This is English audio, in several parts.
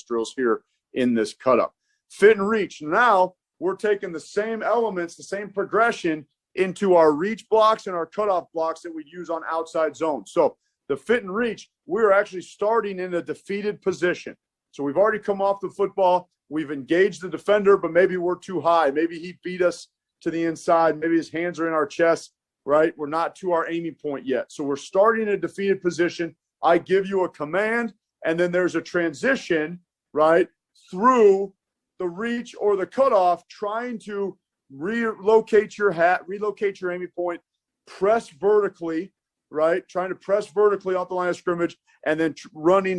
drills here in this cutoff. Fit and reach. Now we're taking the same elements, the same progression into our reach blocks and our cutoff blocks that we use on outside zone. So the fit and reach, we're actually starting in a defeated position. So we've already come off the football. We've engaged the defender, but maybe we're too high. Maybe he beat us to the inside. Maybe his hands are in our chest, right? We're not to our aiming point yet. So we're starting in a defeated position. I give you a command, and then there's a transition, right, through the reach or the cutoff, trying to relocate your aiming point, press vertically, right? Trying to press vertically off the line of scrimmage, and then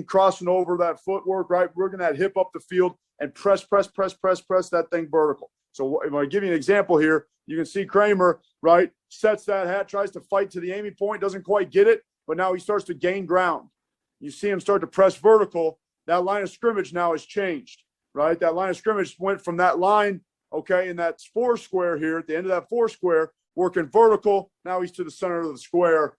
crossing over that footwork, right? Working that hip up the field and press that thing vertical. So if I give you an example here, you can see Kramer, right, sets that hat, tries to fight to the aiming point, doesn't quite get it, but now he starts to gain ground. You see him start to press vertical. That line of scrimmage now has changed, right? That line of scrimmage went from that line, okay, in that four square here, at the end of that four square, working vertical. Now he's to the center of the square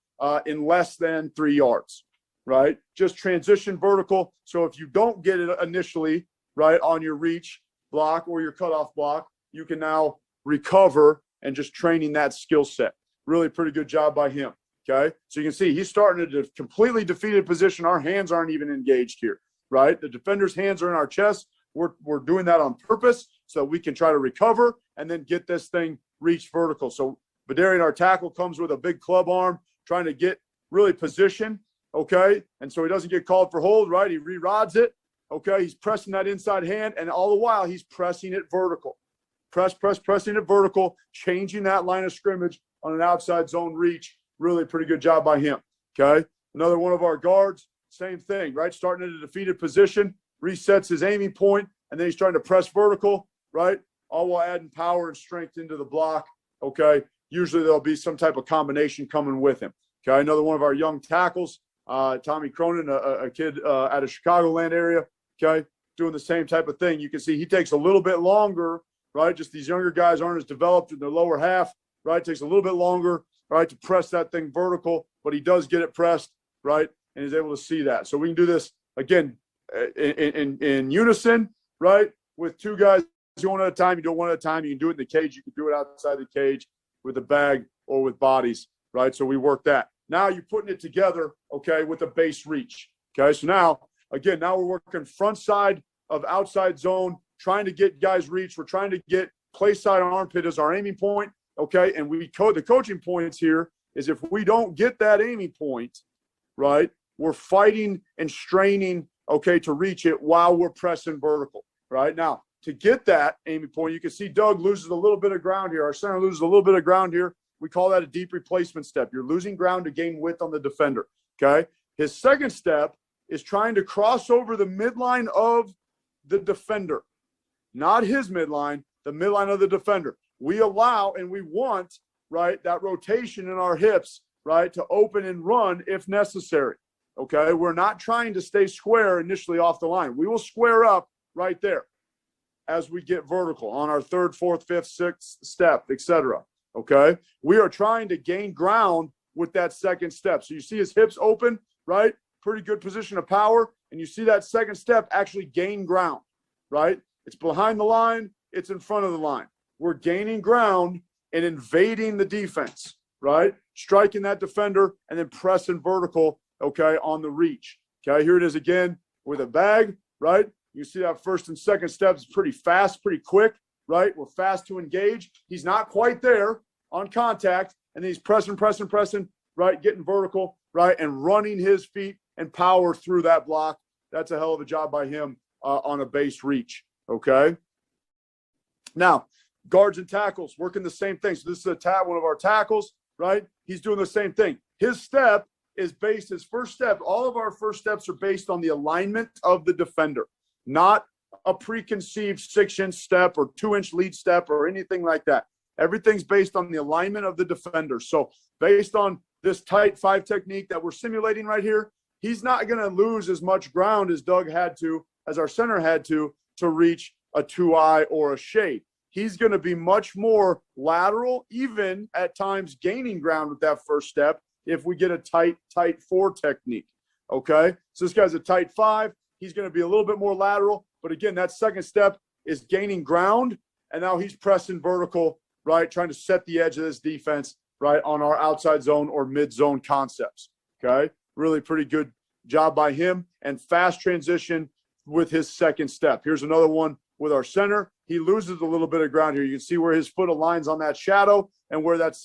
in less than 3 yards, right? Just transition vertical. So if you don't get it initially, right, on your reach block or your cutoff block, you can now recover and just training that skill set. Really pretty good job by him, okay? So you can see he's starting at a completely defeated position. Our hands aren't even engaged here, right? The defender's hands are in our chest. We're doing that on purpose so we can try to recover and then get this thing reached vertical. So Badarian, our tackle, comes with a big club arm, trying to get really position, okay? And so he doesn't get called for hold, right? He re-rods it, okay? He's pressing that inside hand, and all the while he's pressing it vertical. Pressing it vertical, changing that line of scrimmage on an outside zone reach. Really pretty good job by him, okay? Another one of our guards, same thing, right? Starting in a defeated position, resets his aiming point, and then he's trying to press vertical, right? All while adding power and strength into the block, okay? Usually there'll be some type of combination coming with him, okay? Another one of our young tackles, Tommy Cronin, a kid out of Chicagoland area, okay? Doing the same type of thing. You can see he takes a little bit longer, right? Just these younger guys aren't as developed in their lower half, right? It takes a little bit longer, right, to press that thing vertical, but he does get it pressed, right? And he's able to see that. So we can do this, again, in unison, right, with two guys one at a time. You do it one at a time. You can do it in the cage. You can do it outside the cage with a bag or with bodies, right? So we work that. Now you're putting it together, okay, with a base reach, okay? So now, again, now we're working front side of outside zone, trying to get guys reach. We're trying to get play side armpit as our aiming point, okay? And the coaching points here is if we don't get that aiming point, right, we're fighting and straining, okay, to reach it while we're pressing vertical, right? Now, to get that aiming point, you can see Doug loses a little bit of ground here. Our center loses a little bit of ground here. We call that a deep replacement step. You're losing ground to gain width on the defender, okay? His second step is trying to cross over the midline of the defender, not his midline, the midline of the defender. We allow and we want, right, that rotation in our hips, right, to open and run if necessary, okay? We're not trying to stay square initially off the line. We will square up right there as we get vertical on our third, fourth, fifth, sixth step, etc. Okay? We are trying to gain ground with that second step. So you see his hips open, right? Pretty good position of power. And you see that second step actually gain ground, right? It's behind the line. It's in front of the line. We're gaining ground and invading the defense, right? Striking that defender and then pressing vertical, okay, on the reach. Okay, here it is again with a bag, right? You see that first and second steps pretty fast, pretty quick, right? We're fast to engage. He's not quite there on contact, and then he's pressing, right? Getting vertical, right? And running his feet and power through that block. That's a hell of a job by him on a base reach, okay? Now, guards and tackles working the same thing. So this is one of our tackles, right? He's doing the same thing. His step is based, his first step, all of our first steps are based on the alignment of the defender, not a preconceived 6-inch step or 2-inch lead step or anything like that. Everything's based on the alignment of the defender. So based on this tight 5 technique that we're simulating right here, he's not going to lose as much ground as Doug had to, as our center had to reach a 2-eye or a shade. He's going to be much more lateral, even at times gaining ground with that first step if we get a tight 4 technique, okay? So this guy's a tight 5. he's going to be a little bit more lateral. But again, that second step is gaining ground, and now he's pressing vertical, right, trying to set the edge of this defense, right, on our outside zone or mid-zone concepts, okay? Really pretty good job by him, and fast transition with his second step. Here's another one with our center. He loses a little bit of ground here. You can see where his foot aligns on that shadow and where that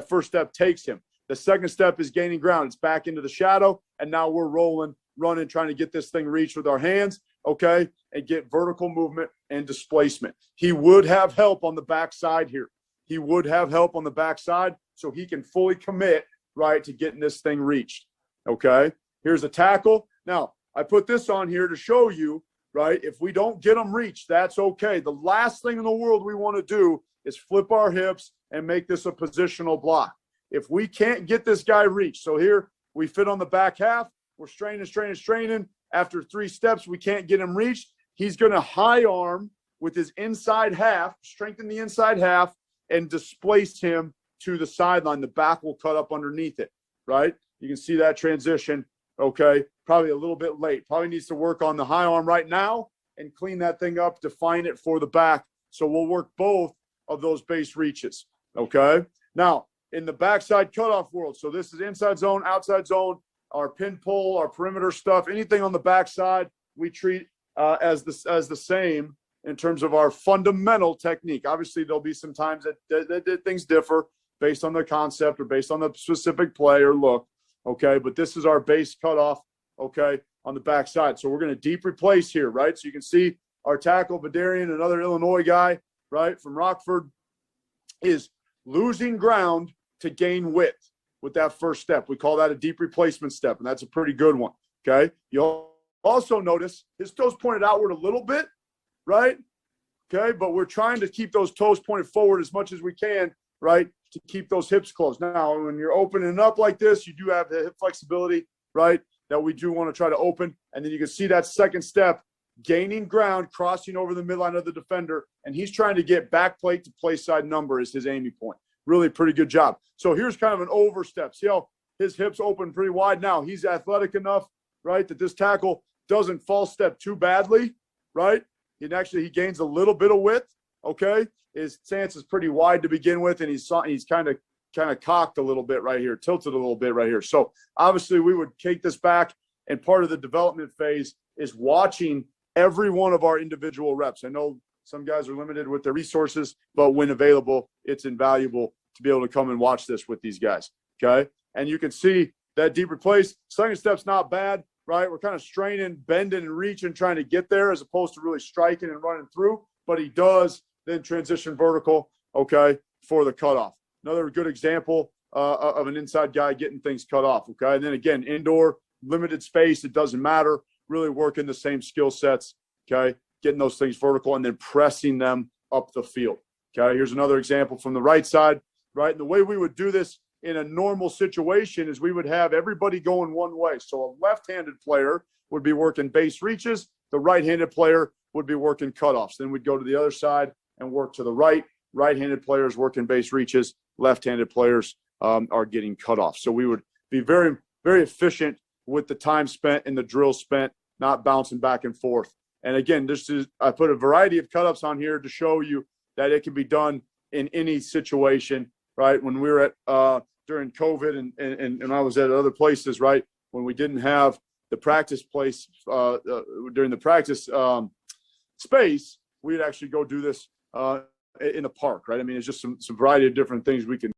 first step takes him. The second step is gaining ground. It's back into the shadow, and now we're rolling, running, trying to get this thing reached with our hands, okay, and get vertical movement and displacement. He would have help on the backside here. He would have help on the backside so he can fully commit, right, to getting this thing reached, okay? Here's a tackle. Now, I put this on here to show you, right, if we don't get them reached, that's okay. The last thing in the world we want to do is flip our hips and make this a positional block. If we can't get this guy reached, so here we fit on the back half, we're straining. After 3 steps, we can't get him reached. He's going to high arm with his inside half, strengthen the inside half, and displace him to the sideline. The back will cut up underneath it, right? You can see that transition, okay? Probably a little bit late. Probably needs to work on the high arm right now and clean that thing up, define it for the back. So we'll work both of those base reaches, okay? Now, in the backside cutoff world, so this is inside zone, outside zone, our pin pull, our perimeter stuff, anything on the backside, we treat as the same in terms of our fundamental technique. Obviously, there'll be some times that things differ based on the concept or based on the specific play or look, okay? But this is our base cutoff, okay, on the backside. So we're going to deep replace here, right? So you can see our tackle, Vidarian, another Illinois guy, right, from Rockford, is losing ground to gain width with that first step. We call that a deep replacement step, and that's a pretty good one, okay? You'll also notice his toes pointed outward a little bit, right? Okay, but we're trying to keep those toes pointed forward as much as we can, right, to keep those hips closed. Now, when you're opening up like this, you do have the hip flexibility, right, that we do want to try to open. And then you can see that second step, gaining ground, crossing over the midline of the defender, and he's trying to get back plate to play side number is his aiming point. Really pretty good job. So here's kind of an overstep. See how his hips open pretty wide now. He's athletic enough, right, that this tackle doesn't false step too badly, right? And actually he gains a little bit of width, okay? His stance is pretty wide to begin with, and he's kind of cocked a little bit right here, tilted a little bit right here. So obviously we would take this back, and part of the development phase is watching every one of our individual reps. I know some guys are limited with their resources, but when available, it's invaluable to be able to come and watch this with these guys, okay? And you can see that deep replace. Second step's not bad, right? We're kind of straining, bending, and reaching, trying to get there as opposed to really striking and running through. But he does then transition vertical, okay, for the cutoff. Another good example of an inside guy getting things cut off, okay? And then again, indoor, limited space, it doesn't matter. Really working the same skill sets, okay? Getting those things vertical and then pressing them up the field, okay? Here's another example from the right side, right? And the way we would do this in a normal situation is we would have everybody going one way. So a left-handed player would be working base reaches. The right-handed player would be working cutoffs. Then we'd go to the other side and work to the right. Right-handed players working base reaches. Left-handed players are getting cutoffs. So we would be very, very efficient with the time spent and the drill spent, not bouncing back and forth. And again, I put a variety of cutoffs on here to show you that it can be done in any situation, right? When we were at during COVID and I was at other places, right? When we didn't have the practice place during the practice space, we'd actually go do this in the park, right? I mean, it's just some variety of different things we can